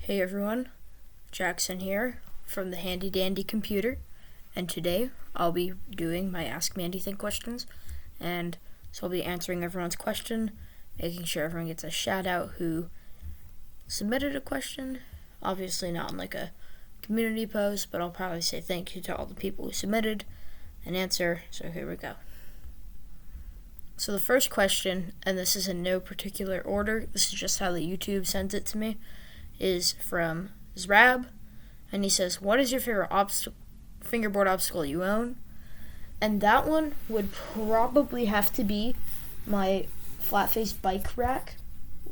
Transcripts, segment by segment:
Hey everyone, Jackson here from the Handy Dandy Computer, and today I'll be doing my Ask Me Anything questions, and so I'll be answering everyone's question, making sure everyone gets a shout out who submitted a question. Obviously not in like a community post, but I'll probably say thank you to all the people who submitted an answer, so here we go. So the first question, and this is in no particular order, this is just how the YouTube sends it to me, is from Zrab, and he says, what is your favorite fingerboard obstacle you own? And that one would probably have to be my flat face bike rack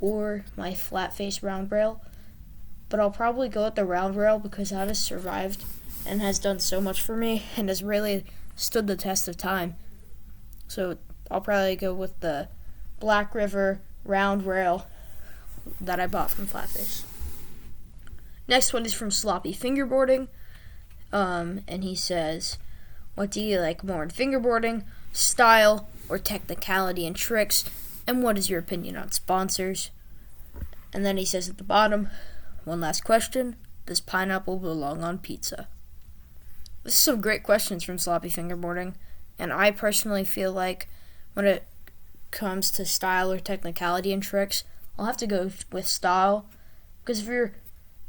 or my flat face round rail, but I'll probably go with the round rail because that has survived and has done so much for me and has really stood the test of time. So I'll probably go with the Black River round rail that I bought from Flatface. Next one is from Sloppy Fingerboarding, and he says, what do you like more in fingerboarding, style or technicality and tricks, and what is your opinion on sponsors? And then he says at the bottom, one last question, does pineapple belong on pizza? This is some great questions from Sloppy Fingerboarding, and I personally feel like when it comes to style or technicality and tricks, I'll have to go with style, because if you're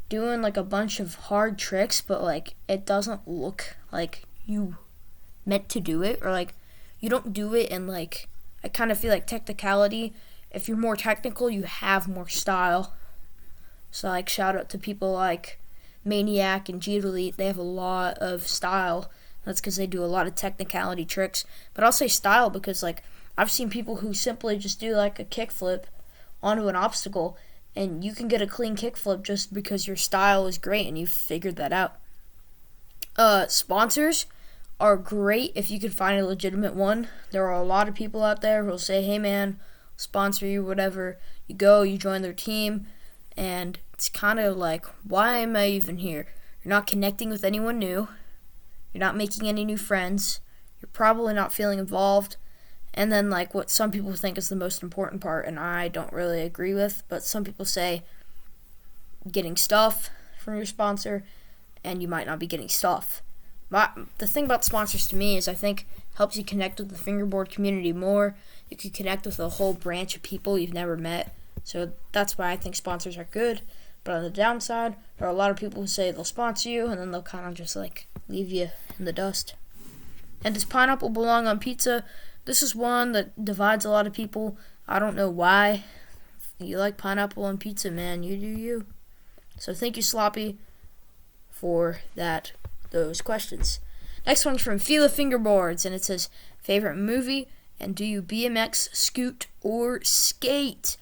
doing like a bunch of hard tricks but like it doesn't look like you meant to do it, or like you don't do it, and like I kind of feel like technicality, if you're more technical you have more style. So like shout out to people like Maniac and G Elite, they have a lot of style. That's because they do a lot of technicality tricks. But I'll say style because like I've seen people who simply just do like a kickflip onto an obstacle, and you can get a clean kickflip just because your style is great and you've figured that out. Sponsors are great if you can find a legitimate one. There are a lot of people out there who will say, hey man, sponsor you, whatever. You go, you join their team, and it's kind of like, why am I even here? You're not connecting with anyone new. You're not making any new friends. You're probably not feeling involved. And then like what some people think is the most important part, and I don't really agree with, but some people say getting stuff from your sponsor, and you might not be getting stuff. The thing about sponsors to me is I think helps you connect with the fingerboard community more. You can connect with a whole branch of people you've never met. So that's why I think sponsors are good. But on the downside, there are a lot of people who say they'll sponsor you, and then they'll kind of just like leave you in the dust. And does pineapple belong on pizza? This is one that divides a lot of people. I don't know why. You like pineapple on pizza, man. You do you. So thank you, Sloppy, for those questions. Next one's from Fila Fingerboards, and it says, favorite movie, and do you BMX, scoot, or skate?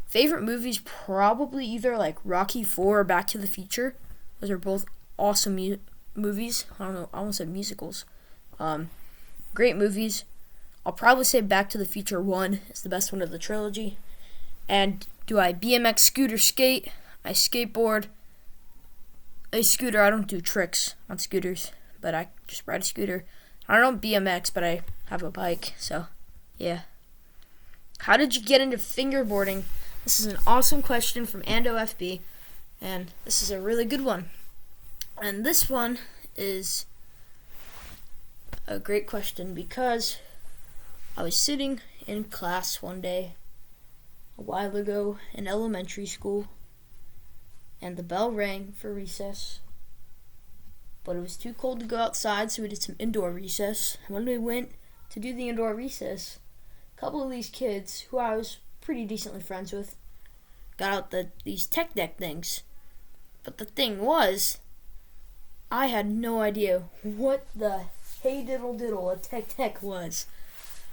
Favorite movies, probably either like Rocky IV or Back to the Future. Those are both awesome movies. I don't know, I almost said musicals. Great movies. I'll probably say Back to the Future 1 is the best one of the trilogy. And do I BMX, scoot, or skate? I skateboard. A scooter, I don't do tricks on scooters, but I just ride a scooter. I don't BMX, but I have a bike, so yeah. How did you get into fingerboarding? This is an awesome question from Ando FB, and this is a really good one. And this one is a great question because I was sitting in class one day a while ago in elementary school, and the bell rang for recess, but it was too cold to go outside, so we did some indoor recess. And when we went to do the indoor recess, a couple of these kids, who I was pretty decently friends with, got out these tech deck things. But the thing was, I had no idea what the hey diddle diddle a tech deck was.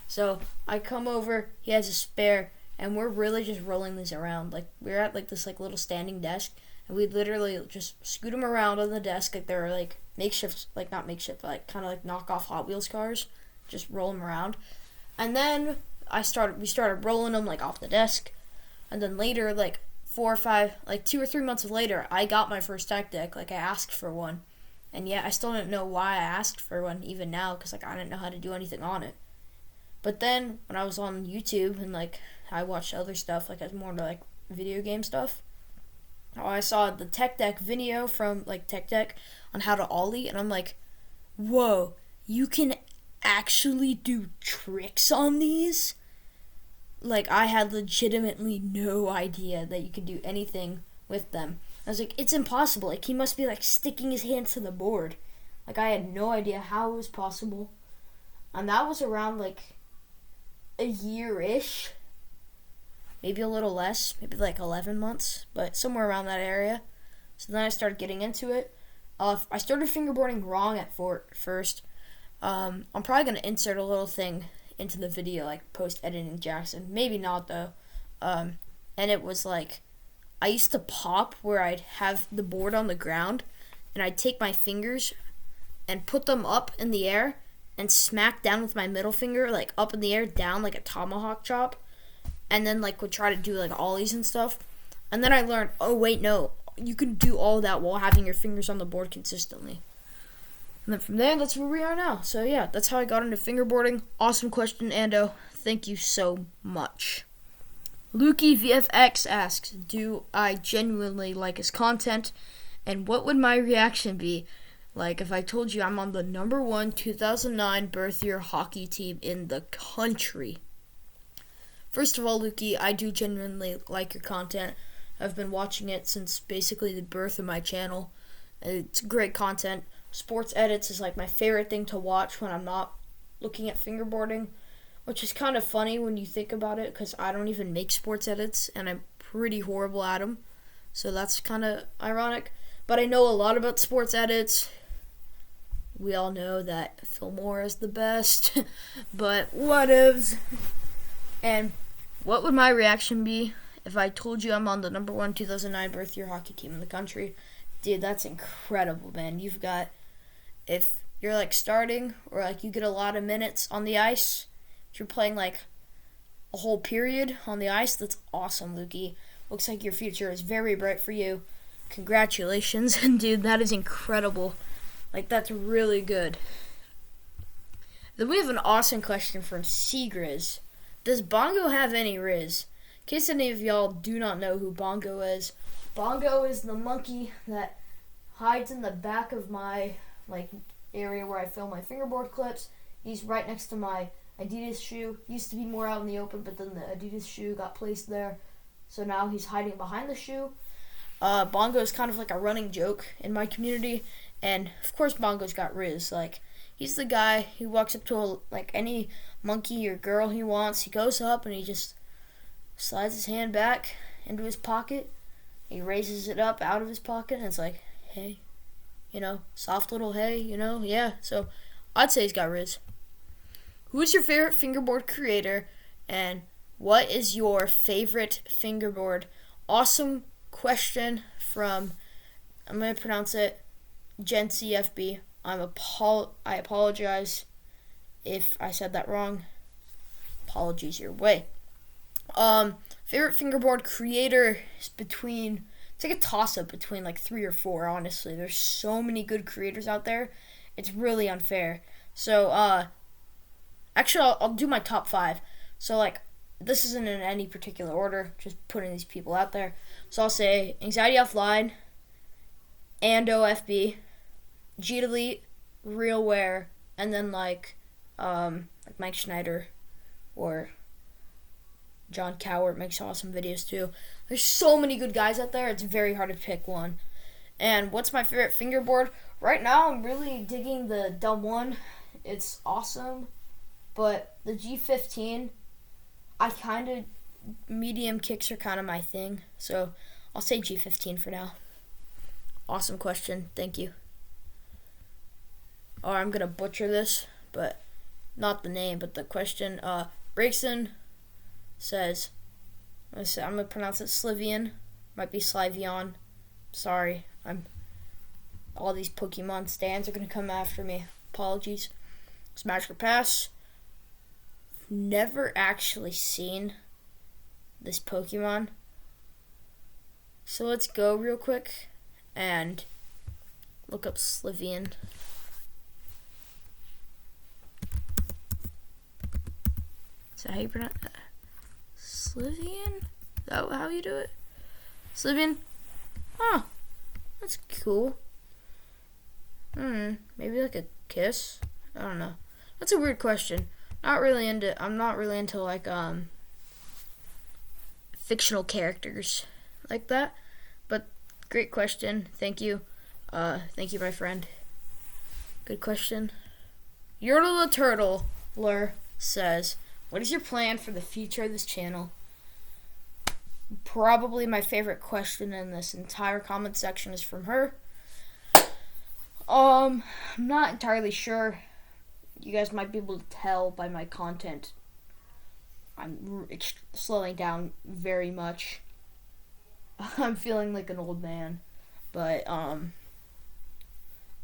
So I come over, he has a spare, and we're really just rolling these around. Like we're at like this like little standing desk, and we literally just scoot them around on the desk like they're like makeshift, like not makeshift, but like kind of like knockoff Hot Wheels cars. Just roll them around, and then we started rolling them like off the desk, and then later like 2 or 3 months later, I got my first tech deck. Like I asked for one, and yeah, I still didn't know why I asked for one even now, because like I didn't know how to do anything on it. But then when I was on YouTube and like I watched other stuff, like I was more into like video game stuff, I saw the Tech Deck video from like Tech Deck on how to ollie, and I'm like, whoa, you can actually do tricks on these? Like, I had legitimately no idea that you could do anything with them. I was like, it's impossible. Like, he must be like sticking his hands to the board. Like, I had no idea how it was possible. And that was around like a year-ish. Maybe a little less, maybe like 11 months, but somewhere around that area. So then I started getting into it. I started fingerboarding wrong at first. I'm probably going to insert a little thing into the video, like post-editing Jackson. Maybe not, though. And it was like, I used to pop where I'd have the board on the ground, and I'd take my fingers and put them up in the air and smack down with my middle finger, like up in the air, down like a tomahawk chop. And then like would try to do like ollies and stuff. And then I learned, oh wait, no, you can do all that while having your fingers on the board consistently. And then from there, that's where we are now. So yeah, that's how I got into fingerboarding. Awesome question, Ando. Thank you so much. Lukey VFX asks, do I genuinely like his content? And what would my reaction be like if I told you I'm on the number 1 2009 birth year hockey team in the country? First of all, Lukey, I do genuinely like your content. I've been watching it since basically the birth of my channel. It's great content. Sports edits is like my favorite thing to watch when I'm not looking at fingerboarding, which is kind of funny when you think about it because I don't even make sports edits and I'm pretty horrible at them. So that's kind of ironic. But I know a lot about sports edits. We all know that Fillmore is the best, but whatevs. And what would my reaction be if I told you I'm on the number 1 2009 birth year hockey team in the country? Dude, that's incredible, man. You've got, if you're like starting or like you get a lot of minutes on the ice, if you're playing like a whole period on the ice, that's awesome, Lukey. Looks like your future is very bright for you. Congratulations. Dude, that is incredible. Like, that's really good. Then we have an awesome question from Seagrizz. Does Bongo have any Riz? In case any of y'all do not know who Bongo is, Bongo is the monkey that hides in the back of my like area where I film my fingerboard clips. He's right next to my Adidas shoe. Used to be more out in the open, but then the Adidas shoe got placed there. So now he's hiding behind the shoe. Bongo is kind of like a running joke in my community. And of course Bongo's got Riz. Like, he's the guy who walks up to like any monkey or girl he wants. He goes up and he just slides his hand back into his pocket. He raises it up out of his pocket and it's like, hey, soft little hey, yeah. So I'd say he's got Riz. Who is your favorite fingerboard creator and what is your favorite fingerboard? Awesome question from, I'm going to pronounce it, Gen CFB. I apologize if I said that wrong. Apologies your way. Favorite fingerboard creator is it's like a toss-up between like 3 or 4, honestly. There's so many good creators out there. It's really unfair. So, actually, I'll do my top 5. So, like, this isn't in any particular order, just putting these people out there. So I'll say Anxiety Offline, Ando FB, G Delete, Real Wear, and then like Mike Schneider or John Cowart makes awesome videos too. There's so many good guys out there, it's very hard to pick one. And what's my favorite fingerboard? Right now I'm really digging the Dub 1. It's awesome. But the G15, medium kicks are kind of my thing. So I'll say G15 for now. Awesome question. Thank you. Or I'm going to butcher this, but not the name, but the question. Breakson says, I'm going to pronounce it Slivian. Might be Slivion. Sorry. All these Pokemon stands are going to come after me. Apologies. Smash or pass. Never actually seen this Pokemon. So let's go real quick and look up Slivian. Is that how you pronounce it? Slivian? Is that how you do it? Slivian? Huh, that's cool. Maybe like a kiss? I don't know. That's a weird question. I'm not really into like fictional characters like that. But great question. Thank you. Thank you, my friend. Good question. Yordle the Turtler says, what is your plan for the future of this channel? Probably my favorite question in this entire comment section is from her. I'm not entirely sure. You guys might be able to tell by my content. I'm slowing down very much. I'm feeling like an old man. But,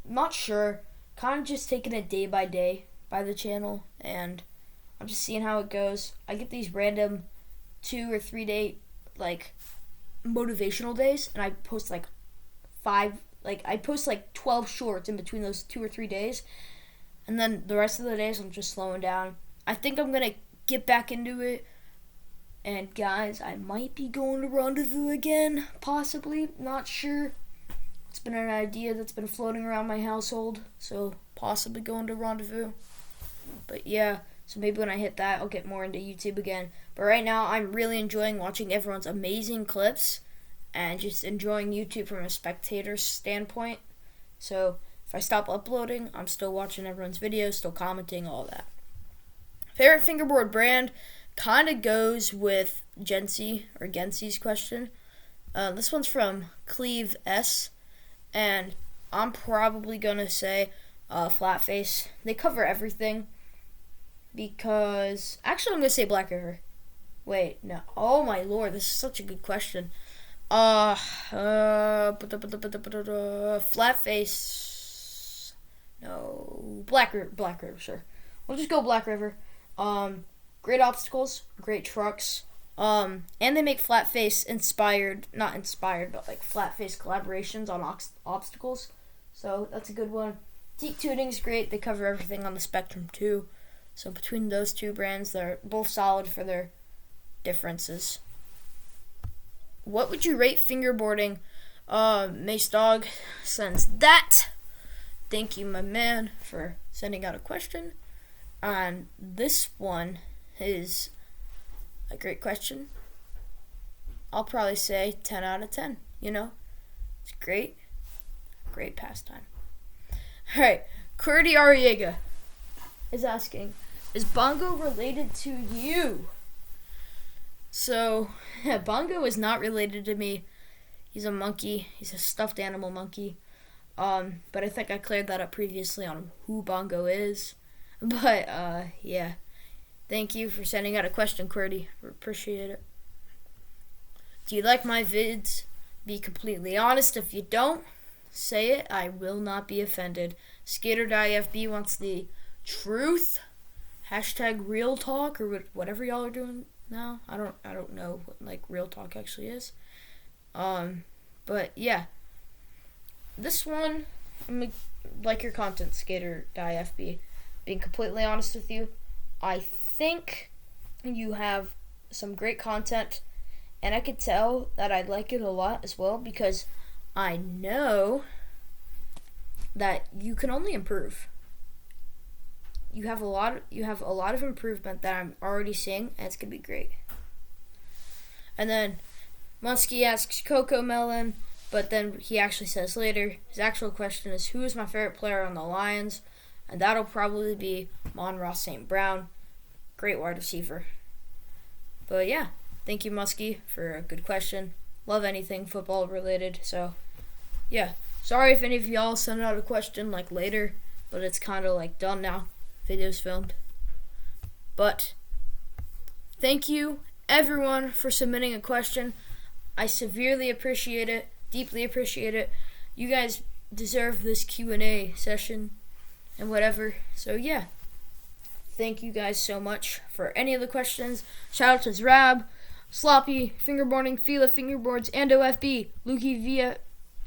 not sure. Kind of just taking it day by day by the channel. And I'm just seeing how it goes. I get these random 2 or 3 day, like, motivational days. And I post, like, 12 shorts in between those 2 or 3 days. And then the rest of the days, I'm just slowing down. I think I'm going to get back into it. And guys, I might be going to Rendezvous again, possibly. Not sure. It's been an idea that's been floating around my household. So possibly going to Rendezvous. But yeah, so maybe when I hit that, I'll get more into YouTube again. But right now, I'm really enjoying watching everyone's amazing clips. And just enjoying YouTube from a spectator's standpoint. So if I stop uploading, I'm still watching everyone's videos, still commenting, all that. Favorite fingerboard brand kind of goes with Gensi's question. This one's from Cleve S. And I'm probably going to say Flat Face. They cover everything. Because, actually I'm going to say Black River. Wait, no. Oh my lord, this is such a good question. Flat Face. No, Black River, sure. We'll just go Black River. Great obstacles, great trucks. And they make flat face not inspired, but like flat face collaborations on obstacles. So that's a good one. Deep Tuting's great. They cover everything on the spectrum too. So between those two brands, they're both solid for their differences. What would you rate fingerboarding? Mace Dog sends that. Thank you, my man, for sending out a question. And this one is a great question. I'll probably say 10 out of 10. You know, it's great. Great pastime. All right, Curdy Arriaga is asking, is Bongo related to you? So, yeah, Bongo is not related to me. He's a monkey. He's a stuffed animal monkey. But I think I cleared that up previously on who Bongo is. But, yeah. Thank you for sending out a question, Qwerty. Appreciate it. Do you like my vids? Be completely honest. If you don't, say it. I will not be offended. SkaterDieFB wants the truth. Hashtag real talk or whatever y'all are doing now. I don't know what like real talk actually is. But yeah. This one, I'm like your content, SkaterDieFB. Being completely honest with you, I think you have some great content, and I could tell that I like it a lot as well because I know that you can only improve. You have a lot of improvement that I'm already seeing, and it's gonna be great. And then Muskie asks Coco Melon, but then he actually says later, his actual question is, who is my favorite player on the Lions? And that'll probably be Mon-Ross St. Brown. Great wide receiver. But yeah, thank you, Muskie, for a good question. Love anything football related. So yeah, sorry if any of y'all send out a question like later, but it's kind of like done now. Video's filmed. But thank you, everyone, for submitting a question. I severely appreciate it. Deeply appreciate it. You guys deserve this Q&A session and whatever. So yeah, thank you guys so much for any of the questions. Shout out to Zrab, Sloppy, Fingerboarding, Fila Fingerboards, and OFB, Lukey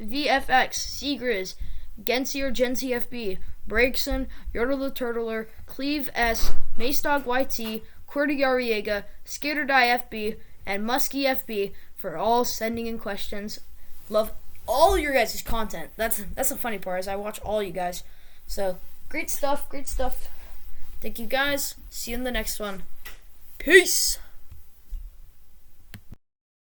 VFX, Seagriz, Gensi or Gensi FB, Breakson, Yordle the Turtler, Cleve S, Mace Dog YT, Qwerty Arriaga, SkaterDieFB, and Muskie FB for all sending in questions. Love all your guys' content. That's the funny part, is I watch all you guys. So great stuff, great stuff. Thank you guys. See you in the next one. Peace.